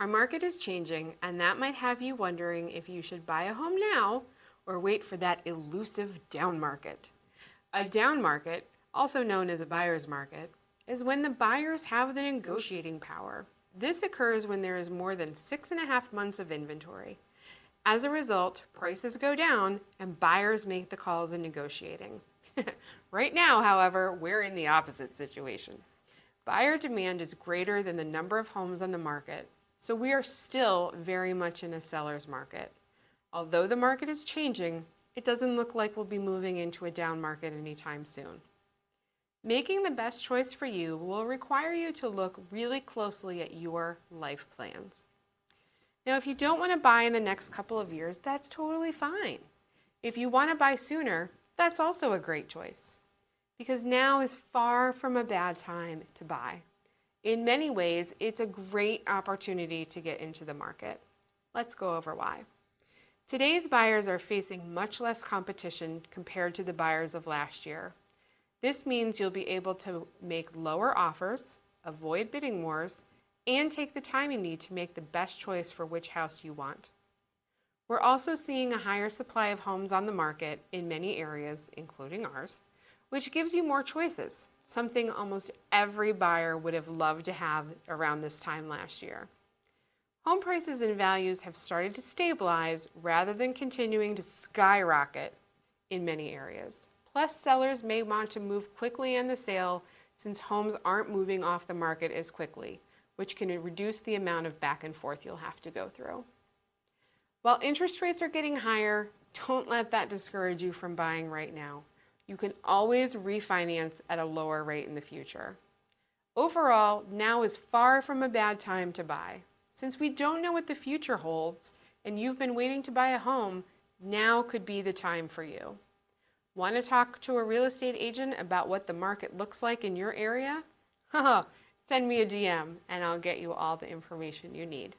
Our market is changing, and that might have you wondering if you should buy a home now or wait for that elusive down market. A down market, also known as a buyer's market, is when the buyers have the negotiating power. This occurs when there is more than 6.5 months of inventory. As a result, prices go down and buyers make the calls in negotiating. Right now, however, we're in the opposite situation. Buyer demand is greater than the number of homes on the market, so we are still very much in a seller's market. Although the market is changing, it doesn't look like we'll be moving into a down market anytime soon. Making the best choice for you will require you to look really closely at your life plans. Now, if you don't want to buy in the next couple of years, that's totally fine. If you want to buy sooner, that's also a great choice, because now is far from a bad time to buy. In many ways, it's a great opportunity to get into the market. Let's go over why. Today's buyers are facing much less competition compared to the buyers of last year. This means you'll be able to make lower offers, avoid bidding wars, and take the time you need to make the best choice for which house you want. We're also seeing a higher supply of homes on the market in many areas, including ours, which gives you more choices, something almost every buyer would have loved to have around this time last year. Home prices and values have started to stabilize rather than continuing to skyrocket in many areas. Plus, sellers may want to move quickly on the sale since homes aren't moving off the market as quickly, which can reduce the amount of back and forth you'll have to go through. While interest rates are getting higher, don't let that discourage you from buying right now. You can always refinance at a lower rate in the future. Overall, now is far from a bad time to buy. Since we don't know what the future holds and you've been waiting to buy a home, now could be the time for you. Want to talk to a real estate agent about what the market looks like in your area? Send me a DM and I'll get you all the information you need.